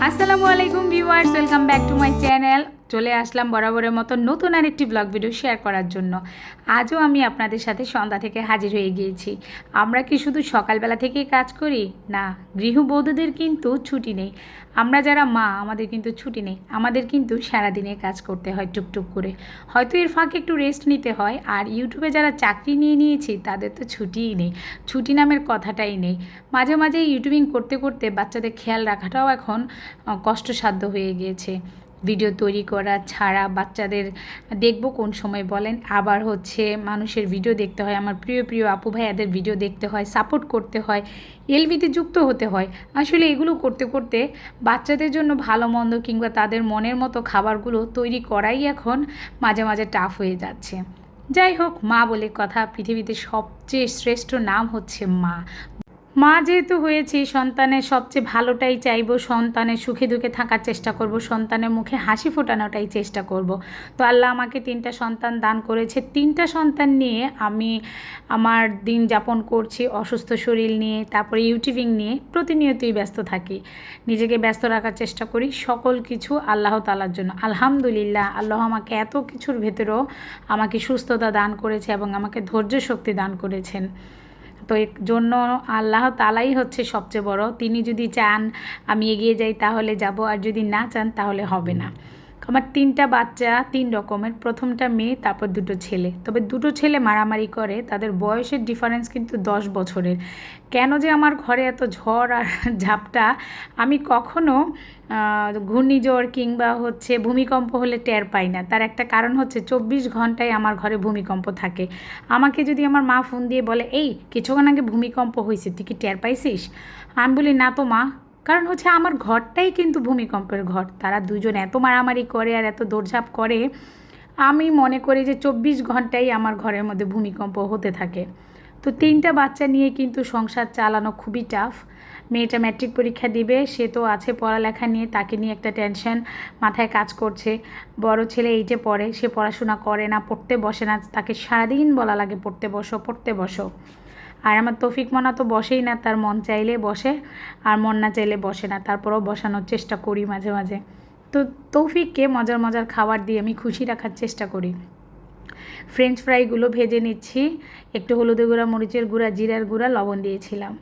আসসালামু আলাইকুম viewers, welcome back to my channel. চলে আসলাম বরাবরের মতো নতুন আরেকটি ব্লগ ভিডিও শেয়ার করার জন্য। আজও আমি আপনাদের সাথে সন্ধ্যা থেকে হাজির হয়ে গিয়েছি। আমরা কি শুধু সকালবেলা থেকেই কাজ করি? না, গৃহবধূদের কিন্তু ছুটি নেই। আমরা যারা মা, আমাদের কিন্তু ছুটি নেই। আমাদের কিন্তু সারাদিনে কাজ করতে হয় টুকটুক করে। হয়তো এর ফাঁকে একটু রেস্ট নিতে হয়। আর ইউটিউবে যারা চাকরি নিয়ে নিয়েছি তাদের তো ছুটিই নেই, ছুটি নামের কথাটাই নেই। মাঝে মাঝে ইউটিউবিং করতে করতে বাচ্চাদের খেয়াল রাখাটাও এখন কষ্টসাধ্য হয়ে গিয়েছে। ভিডিও তৈরি করা ছাড়া বাচ্চাদের দেখব কোন সময় বলেন, আবার হচ্ছে মানুষের ভিডিও দেখতে হয়, আমার প্রিয় প্রিয় আপু ভাইয়াদের ভিডিও দেখতে হয়, সাপোর্ট করতে হয়, এলবিতে যুক্ত হতে হয়। আসলে এগুলো করতে করতে বাচ্চাদের জন্য ভালো মন্দ কিংবা তাদের মনের মতো খাবারগুলো তৈরি করাই এখন মাঝে মাঝে টাফ হয়ে যাচ্ছে। যাই হোক, মা বলে কথা, পৃথিবীতে সবচেয়ে শ্রেষ্ঠ নাম হচ্ছে মা। মা যেহেতু হয়েছি, সন্তানের সবচেয়ে ভালোটাই চাইবো, সন্তানের সুখে দুঃখে থাকার চেষ্টা করব, সন্তানের মুখে হাসি ফোটানোটাই চেষ্টা করব। তো আল্লাহ আমাকে 3টা সন্তান দান করেছে। 3টা সন্তান নিয়ে আমি আমার দিন যাপন করছি, অসুস্থ শরীর নিয়ে, তারপরে ইউটিউবিং নিয়ে প্রতিনিয়তই ব্যস্ত থাকি। নিজেকে ব্যস্ত রাখার চেষ্টা করি সকল কিছু আল্লাহ তাআলার জন্য। আলহামদুলিল্লাহ, আল্লাহ আমাকে এত কিছুর ভেতরেও আমাকে সুস্থতা দান করেছে এবং আমাকে ধৈর্য শক্তি দান করেছেন। তো এর জন্য আল্লাহ তাআলাই হচ্ছে সবচেয়ে বড়। তিনি যদি চান আমি এগিয়ে যাই তাহলে যাব, আর যদি না চান তাহলে হবে না। আমার 3টা বাচ্চা, 3 রকমের। প্রথমটা মেয়ে, তারপর 2টো ছেলে। তবে 2টো ছেলে মারামারি করে, তাদের বয়সের ডিফারেন্স কিন্তু 10 বছরের। কেন যে আমার ঘরে এত ঝড় আর ঝাপটা, আমি কখনো ঘূর্ণিঝড় কিংবা হচ্ছে ভূমিকম্প হলে টের পাই না। তার একটা কারণ হচ্ছে 24 ঘন্টায় আমার ঘরে ভূমিকম্প থাকে। আমাকে যদি আমার মা ফোন দিয়ে বলে, এই কিছুক্ষণ আগে ভূমিকম্প হয়েছে, তুই কি টের পাইছিস? আমি বলি, না তো মা। কারণ হচ্ছে আমার ঘরটাই কিন্তু ভূমিকম্পের ঘর। তারা দুজন এত মারামারি করে আর এত দৌড়ঝাঁপ করে, আমি মনে করি যে 24 ঘন্টাই আমার ঘরের মধ্যে ভূমিকম্প হতে থাকে। তো 3টা বাচ্চা নিয়ে কিন্তু সংসার চালানো খুবই টাফ। মেয়েটা ম্যাট্রিক পরীক্ষা দিবে, সে তো আছে পড়ালেখা নিয়ে, তাকে নিয়ে একটা টেনশন মাথায় কাজ করছে। বড় ছেলে 8-এ পড়ে, সে পড়াশোনা করে না, পড়তে বসে না, তাকে সারাদিন বলা লাগে পড়তে বসো পড়তে বসো। আর আমার তৌফিক মনা তো বসেই না, তার মন চাইলে বসে আর মন না চাইলে বসে না, তারপরেও বসানোর চেষ্টা করি মাঝে মাঝে। তো তৌফিককে মজার মজার খাবার দিয়ে আমি খুশি রাখার চেষ্টা করি। ফ্রেঞ্চ ফ্রাইগুলো ভেজে নিচ্ছি, একটু হলুদের গুঁড়া, মরিচের গুঁড়া, জিরার গুঁড়া, লবণ দিয়েছিলাম।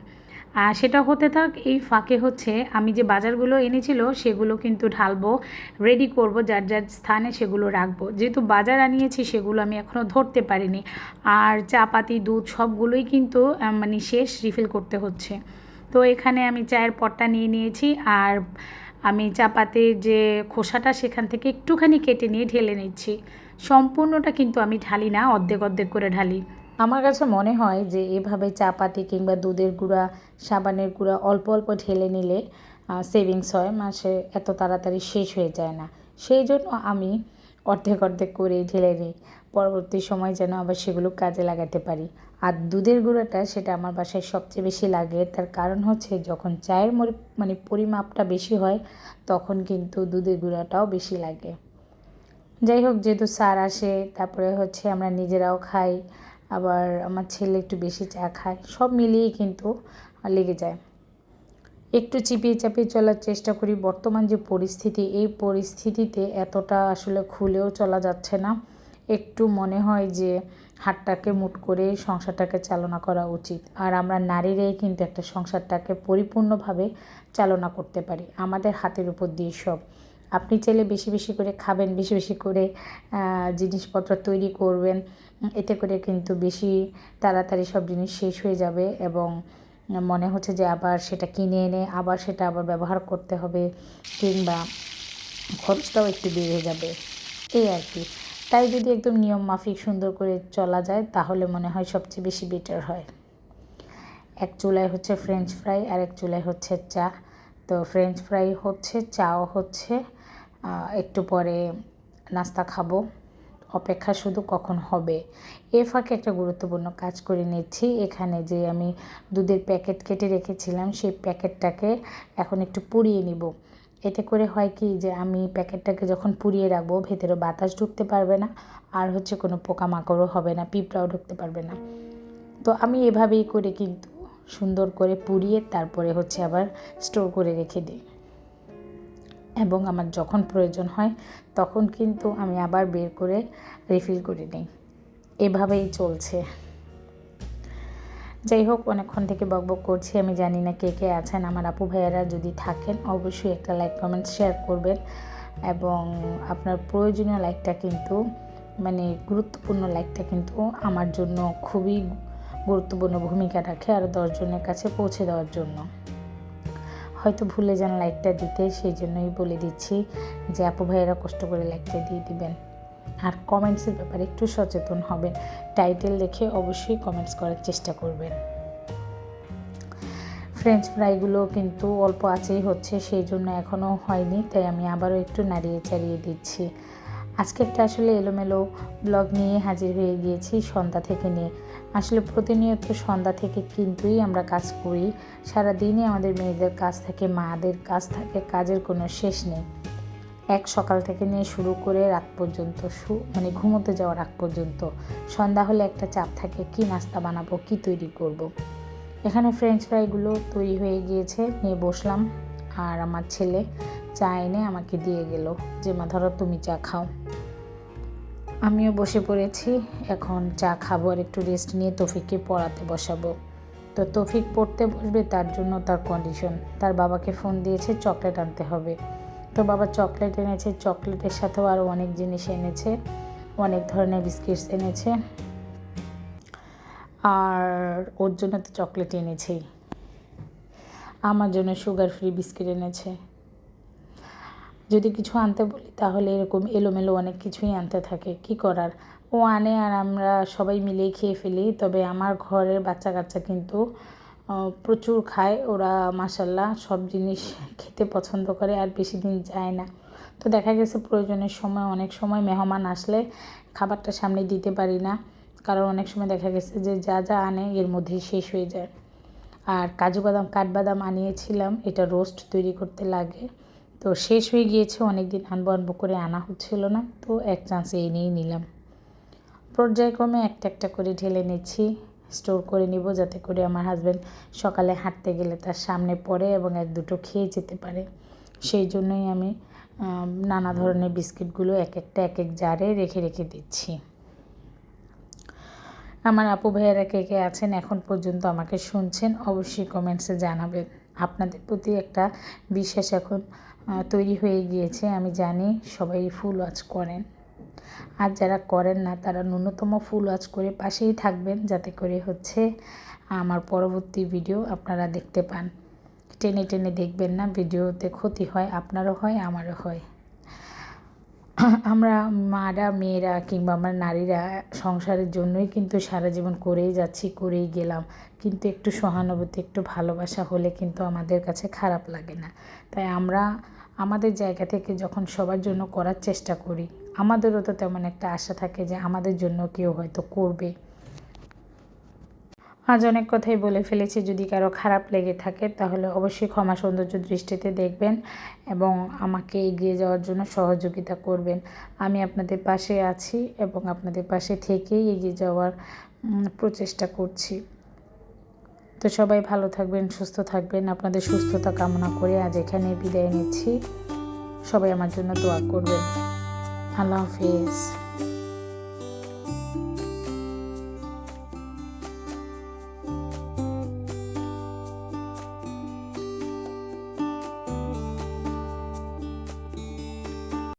আর সেটা হতে থাক, এই ফাঁকে হচ্ছে আমি যে বাজারগুলো এনেছিল সেগুলো কিন্তু ঢালবো, রেডি করব, যার যার স্থানে সেগুলো রাখবো। যেহেতু বাজার আনিয়েছি সেগুলো আমি এখনও ধরতে পারিনি। আর চা পাতি, দুধ সবগুলোই কিন্তু মানে শেষ, রিফিল করতে হচ্ছে। তো এখানে আমি চায়ের পটটা নিয়ে নিয়েছি, আর আমি চা পাতির যে খোসাটা সেখান থেকে একটুখানি কেটে নিয়ে ঢেলে নিচ্ছি। সম্পূর্ণটা কিন্তু আমি ঢালি না, অর্ধেক অর্ধেক করে ঢালি। আমার কাছে মনে হয় যে এভাবে চা পাতি কিংবা দুধের গুঁড়া, সাবানের গুঁড়া অল্প অল্প ঢেলে নিলে সেভিংস হয়, মাসে এত তাড়াতাড়ি শেষ হয়ে যায় না। সেই জন্য আমি অর্ধেক অর্ধেক করে ঢেলে নিই, পরবর্তী সময় যেন আবার সেগুলো কাজে লাগাতে পারি। আর দুধের গুঁড়াটা, সেটা আমার বাসায় সবচেয়ে বেশি লাগে। তার কারণ হচ্ছে যখন চায়ের মানে পরিমাপটা বেশি হয় তখন কিন্তু দুধের গুঁড়াটাও বেশি লাগে। যাই হোক, যেহেতু স্যার আসে, তারপরে হচ্ছে আমরা নিজেরাও খাই, আবার আমার ছেলে একটু বেশি চা খায়, সব মিলিয়েই কিন্তু লেগে যায়। একটু চিপিয়ে চাপিয়ে চলার চেষ্টা করি। বর্তমান যে পরিস্থিতি, এই পরিস্থিতিতে এতটা আসলে খুলেও চলা যাচ্ছে না। একটু মনে হয় যে হাতটাকে মুট করে সংসারটাকে চালনা করা উচিত। আর আমরা নারীরাই কিন্তু একটা সংসারটাকে পরিপূর্ণভাবে চালনা করতে পারি, আমাদের হাতের উপর দিয়ে সব। আপনি চাইলে বেশি বেশি করে খাবেন, বেশি বেশি করে জিনিসপত্র তৈরি করবেন, এতে করে কিন্তু বেশি তাড়াতাড়ি সব জিনিস শেষ হয়ে যাবে এবং মনে হচ্ছে যে আবার সেটা কিনে এনে আবার সেটা আবার ব্যবহার করতে হবে, কিংবা খরচটাও একটু বেড়ে যাবে, এই আর কি। তাই যদি একদম নিয়ম মাফিক সুন্দর করে চলা যায় তাহলে মনে হয় সবচেয়ে বেশি বেটার হয়। এক চুলায় হচ্ছে ফ্রেঞ্চ ফ্রাই আর এক চুলায় হচ্ছে চা। তো ফ্রেঞ্চ ফ্রাই হচ্ছে, চাও হচ্ছে, একটু পরে নাস্তা খাবো, অপেক্ষা শুধু কখন হবে। এ ফাঁকে একটা গুরুত্বপূর্ণ কাজ করে নিচ্ছি। এখানে যে আমি দুধের প্যাকেট কেটে রেখেছিলাম সেই প্যাকেটটাকে এখন একটু পুড়িয়ে নিব। এতে করে হয় কি, যে আমি প্যাকেটটাকে যখন পুড়িয়ে রাখবো ভেতরে বাতাস ঢুকতে পারবে না, আর হচ্ছে কোনো পোকামাকড়ও হবে না, পিঁপড়াও ঢুকতে পারবে না। তো আমি এভাবেই করে কিন্তু সুন্দর করে পুড়িয়ে তারপরে হচ্ছে আবার স্টোর করে রেখে দিই। এবং আমার যখন প্রয়োজন হয় তখন কিন্তু আমি আবার বের করে রিফিল করে নিই। এভাবেই চলছে। যাই হোক, অনেকক্ষণ থেকে বকবক করছি, আমি জানি না কে কে আছেন। আমার আপু ভাইয়ারা যদি থাকেন অবশ্যই একটা লাইক কমেন্ট শেয়ার করবেন, এবং আপনার প্রয়োজনীয় লাইকটা কিন্তু গুরুত্বপূর্ণ লাইকটা কিন্তু আমার জন্য খুবই গুরুত্বপূর্ণ ভূমিকা রাখে আর 10 জনের কাছে পৌঁছে দেওয়ার জন্য। হয়তো ভুলে যান লাইকটা দিতে, সেই জন্যই বলে দিচ্ছি যে আপু ভাইয়েরা কষ্ট করে লাইকটা দিয়ে দিবেন। আর কমেন্টসের ব্যাপারে একটু সচেতন হবেন, টাইটেল দেখে অবশ্যই কমেন্টস করার চেষ্টা করবেন। ফ্রেঞ্চ ফ্রাইগুলো কিন্তু অল্প আঁচেই হচ্ছে, সেই জন্য এখনও হয়নি, তাই আমি আবারও একটু নাড়িয়ে চাড়িয়ে দিচ্ছি। আজকেরটা আসলে এলোমেলো ব্লগ নিয়ে হাজির হয়ে গিয়েছি সন্ধ্যা থেকে নিয়ে। আসলে প্রতিনিয়ত সন্ধ্যা থেকে কিন্তুই আমরা কাজ করি, সারাদিনই আমাদের মেয়েদের কাজ থাকে, মাদের কাজ থাকে, কাজের কোনো শেষ নেই। সকাল থেকে নিয়ে শুরু করে রাত পর্যন্ত, ঘুমোতে যাওয়ার আগ পর্যন্ত সন্ধ্যা হলে একটা চাপ থাকে, কি নাস্তা বানাবো, কি তৈরি করব। এখানে ফ্রেঞ্চ ফ্রাইগুলো তৈরি হয়ে গিয়েছে, নিয়ে বসলাম, আর আমার ছেলে চা এনে আমাকে দিয়ে গেল যে মা ধরো তুমি চা খাও। আমিও বসে পড়েছি, এখন চা খাবো আর একটু রেস্ট নিয়ে তৌফিককে পড়াতে বসাবো। তো তৌফিক পড়তে বসবে, তার জন্য তার কন্ডিশন, তার বাবাকে ফোন দিয়েছে চকলেট আনতে হবে। তো বাবা চকলেট এনেছে, চকলেটের সাথেও আরও অনেক জিনিস এনেছে, অনেক ধরনের বিস্কিটস এনেছে, আর ওর জন্য তো চকলেট এনেছেই, আমার জন্য সুগার ফ্রি বিস্কিট এনেছে। যদি কিছু আনতে বলি তাহলে এরকম এলোমেলো অনেক কিছুই আনতে থাকে, কি করার, ও আনে আর আমরা সবাই মিলেই খেয়ে ফেলি। তবে আমার ঘরের বাচ্চা কাচ্চা কিন্তু প্রচুর খায়, ওরা মাশাল্লাহ সব জিনিস খেতে পছন্দ করে আর বেশি দিন যায় না। তো দেখা গেছে প্রয়োজনের সময়, অনেক সময় মেহমান আসলে খাবারটা সামনে দিতে পারি না, কারণ অনেক সময় দেখা গেছে যে যা যা আনে এর মধ্যেই শেষ হয়ে যায়। আর কাজু বাদাম কাঠবাদাম আনিয়েছিলাম, এটা রোস্ট তৈরি করতে লাগে, তো শেষ হয়ে গিয়েছে, অনেক দিন আনবো করে আনা হচ্ছিল না, তো এক চান্সে এনেই নিলাম। পর্যায়ক্রমে একটা একটা করে ঢেলে নিচ্ছি, স্টোর করে নিব, যাতে করে আমার হাজব্যান্ড সকালে হাঁটতে গেলে তার সামনে পড়ে এবং এক দুটো খেয়ে যেতে পারে। সেই জন্যই আমি নানা ধরনের বিস্কিটগুলো এক এক জারে রেখে রেখে দিচ্ছি। আমার আপু ভাইয়েরা কে কে আছেন এখন পর্যন্ত আমাকে শুনছেন অবশ্যই কমেন্টসে জানাবেন। আপনাদের প্রতি একটা বিশ্বাস এখন তৈরি হয়ে গিয়েছে, আমি জানি সবাই ফুল ওয়াচ করেন, আর যারা করেন না তারা ন্যূনতম ফুল ওয়াচ করে পাশেই থাকবেন, যাতে করে আমার পরবর্তী ভিডিও আপনারা দেখতে পান। টেনে টেনে দেখবেন না, ভিডিওতে ক্ষতি হয়, আপনারও হয় আমারও হয়। আমরা মারা, মেয়েরা কিংবা আমরা নারীরা সংসারের জন্যই কিন্তু সারা জীবন করেই যাচ্ছি, করেই গেলাম, কিন্তু একটু সহানুভূতি, একটু ভালোবাসা হলে কিন্তু আমাদের কাছে খারাপ লাগে না। তাই আমরা আমাদের জায়গা থেকে যখন সবার জন্য করার চেষ্টা করি, আমাদেরও তো তেমন একটা আশা থাকে যে আমাদের জন্য কেউ হয়তো করবে। আজ অনেক কথাই বলে ফেলেছি, যদি কারো খারাপ লেগে থাকে তাহলে অবশ্যই ক্ষমা সৌন্দর্য দৃষ্টিতে দেখবেন এবং আমাকে এগিয়ে যাওয়ার জন্য সহযোগিতা করবেন। আমি আপনাদের পাশে আছি এবং আপনাদের পাশে থেকেই এগিয়ে যাওয়ার প্রচেষ্টা করছি। তো সবাই ভালো থাকবেন, সুস্থ থাকবেন, আপনাদের সুস্থতা কামনা করে আজ এখানে বিদায় নিচ্ছি। সবাই আমার জন্য দোয়া করবেন। আল্লাহ হাফিজ।